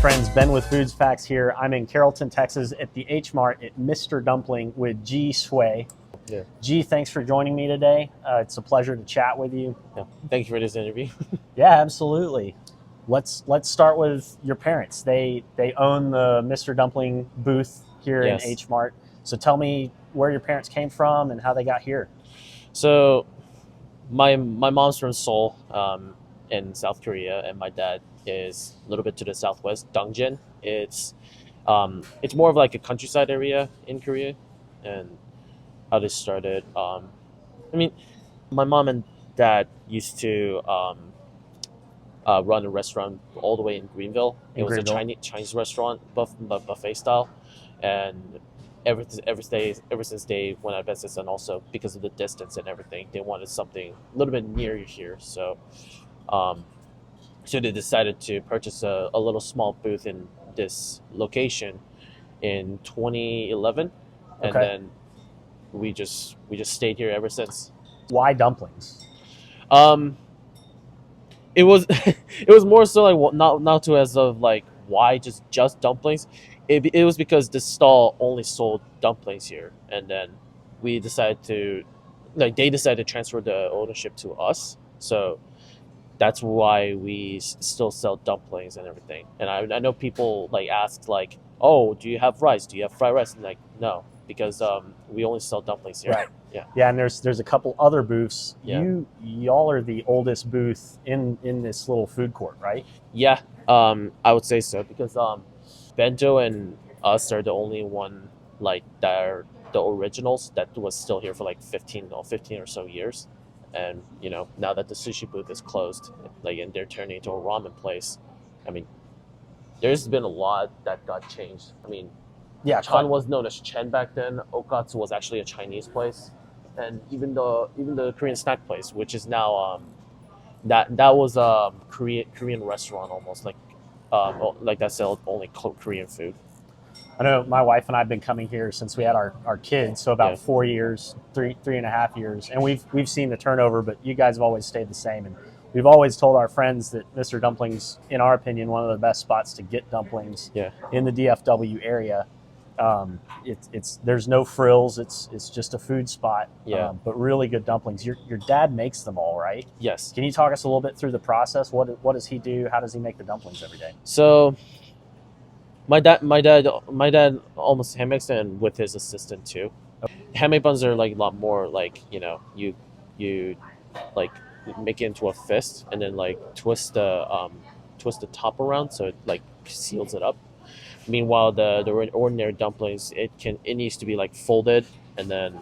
friends, Ben with Foods Facts here. I'm in Carrollton, Texas at the H Mart at Mr. Dumpling with G Sway. Yeah. G, thanks for joining me today. It's a pleasure to chat with you. Yeah. Thank you for this interview. Yeah, absolutely. Let's start with your parents. They own the Mr. Dumpling booth here Yes. in H Mart. So tell me where your parents came from and how they got here. So my mom's from Seoul, in South Korea, and my dad is a little bit to the southwest, Dongjin. It's more of like a countryside area in Korea, and how this started. I mean, my mom and dad used to run a restaurant all the way in Greenville. It was a Chinese restaurant, buffet style, and ever since they went out of business, and also because of the distance and everything, they wanted something a little bit near here. So they decided to purchase a little small booth in this location in 2011, and then we just stayed here ever since. Why dumplings? It was it was more so like not to as of like why just dumplings. It was because this stall only sold dumplings here, and then they decided to transfer the ownership to us. So that's why we still sell dumplings and everything. And I know people like ask like, oh, do you have rice? Do you have fried rice? And like, no, because we only sell dumplings here. Right. Yeah. Yeah, and there's a couple other booths. Yeah. Y'all are the oldest booth in this little food court, right? Yeah. I would say so because Bento and us are the only one like that are the originals that was still here for like 15 or so years. And now that the sushi booth is closed, like, and they're turning into a ramen place, I mean, there's been a lot that got changed. I mean, yeah, Chan was known as Chen back then. Okatsu was actually a Chinese place, and even the Korean snack place, which is now that was a Korean restaurant almost like that sells only Korean food. I know my wife and I have been coming here since we had our kids, so about 4 years, three and a half years, and we've seen the turnover, but you guys have always stayed the same. And we've always told our friends that Mr. Dumpling's, in our opinion, one of the best spots to get dumplings in the DFW area. There's no frills. It's just a food spot. But really good dumplings. Your dad makes them all, right? Yes. Can you talk us a little bit through the process? What does he do? How does he make the dumplings every day? So my dad almost hand makes it with his assistant too. Handmade buns are like a lot more like you like make it into a fist and then like twist the top around so it like seals it up. Meanwhile, the ordinary dumplings, it needs to be like folded and then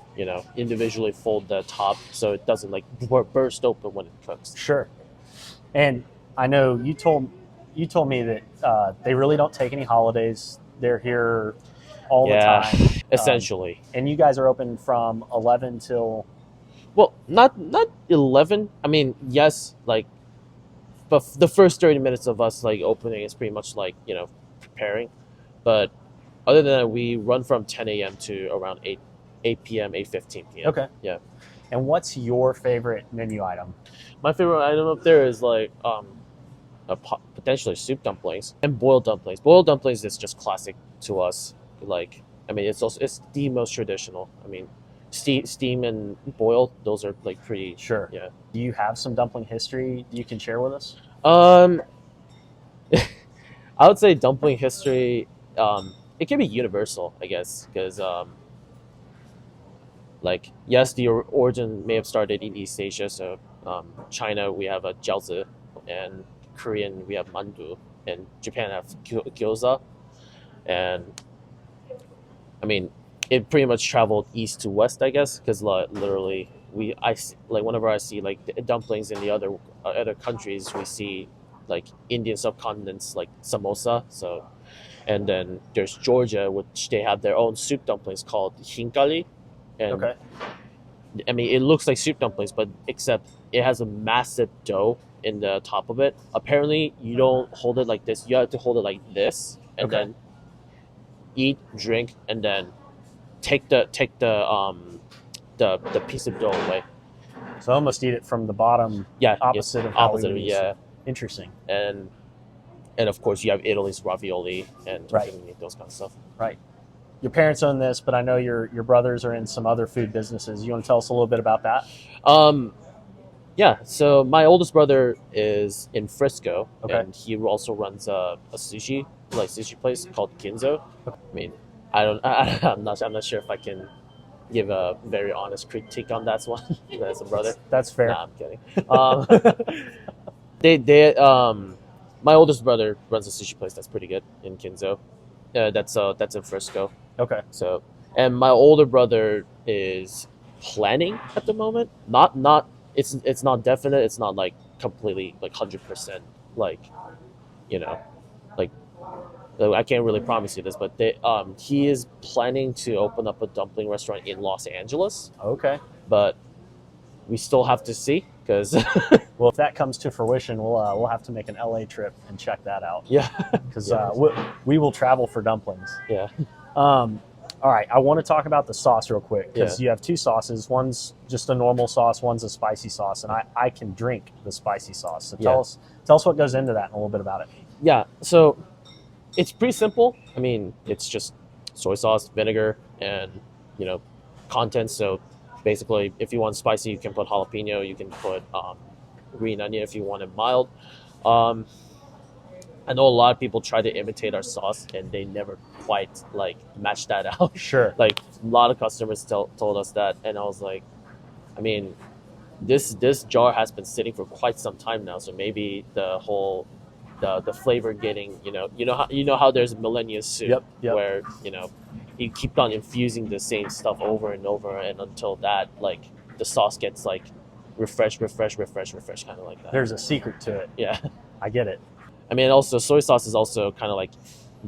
individually fold the top so it doesn't like burst open when it cooks. Sure. And I know you told me that they really don't take any holidays. They're here all the time. Essentially. And you guys are open from 11 till. Well, not 11. I mean, yes, like, but the first 30 minutes of us like opening is pretty much like preparing. But other than that, we run from 10 a.m. to around 8 p.m., 8:15 p.m. Okay. Yeah. And what's your favorite menu item? My favorite item up there is like potentially soup dumplings and boiled dumplings. Boiled dumplings is just classic to us. Like, I mean, it's the most traditional. I mean, steam and boiled, those are like pretty. Sure. Yeah. Do you have some dumpling history you can share with us? I would say dumpling history. It can be universal, I guess, because like, yes, the origin may have started in East Asia. So China, we have a jiaozi, and Korean, we have mandu, and Japan have gyoza. And I mean, it pretty much traveled east to west, I guess, because literally whenever I see like the dumplings in the other countries, we see like Indian subcontinents like samosa. So, and then there's Georgia, which they have their own soup dumplings called hinkali. And I mean, it looks like soup dumplings, but except it has a massive dough in the top of it. Apparently, you don't hold it like this. You have to hold it like this, and then eat, drink, and then take the piece of dough away. So almost eat it from the bottom. Yeah, opposite of how opposite. we use it. Interesting. And and of course you have Italy's ravioli and Right. those kind of stuff. Right. Your parents own this, but I know your brothers are in some other food businesses. You want to tell us a little bit about that? Yeah, so my oldest brother is in Frisco, Okay. and he also runs a sushi place called Ginzo. I mean, I'm not sure if I can give a very honest critique on that one as a brother. That's fair. Nah, I'm kidding. My oldest brother runs a sushi place that's pretty good in Ginzo. That's in Frisco. Okay. So, and my older brother is planning at the moment. It's not definite. It's not like completely like 100% like, you know, like I can't really promise you this, but he is planning to open up a dumpling restaurant in Los Angeles. Okay. But we still have to see because Well, if that comes to fruition, we'll have to make an LA trip and check that out. yeah, Because we will travel for dumplings. yeah. All right, I want to talk about the sauce real quick because Yeah. you have two sauces. One's just a normal sauce, one's a spicy sauce, and I can drink the spicy sauce. So tell us what goes into that and a little bit about it. Yeah, so it's pretty simple. I mean, it's just soy sauce, vinegar, and contents. So basically, if you want spicy, you can put jalapeno. You can put green onion if you want it mild. I know a lot of people try to imitate our sauce, and they never quite like match that out. Sure. Like a lot of customers told us that, and I was like, I mean, this jar has been sitting for quite some time now, so maybe the whole the flavor getting you know how there's millennium soup Yep. where you keep on infusing the same stuff over and over, and until that like the sauce gets like refresh kind of like that. There's a secret to it. Yeah. I get it. I mean, also soy sauce is also kind of like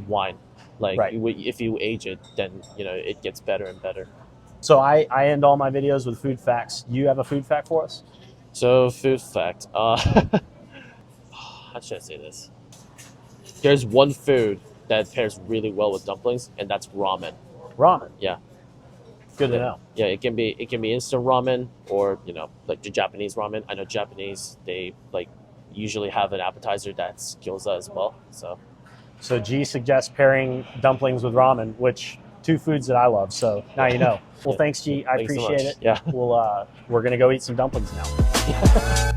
wine. Like Right. if you age it, then it gets better and better. So I end all my videos with food facts. You have a food fact for us? So food fact. How should I say this? There's one food that pairs really well with dumplings, and that's ramen. Ramen. Yeah. Good to know. Yeah, it can be instant ramen or like the Japanese ramen. I know Japanese, they like usually have an appetizer that's gyoza as well. So G suggests pairing dumplings with ramen, which two foods that I love. So now you know. Well, thanks, G. I Thanks so appreciate much. it. Yeah. We're gonna go eat some dumplings now.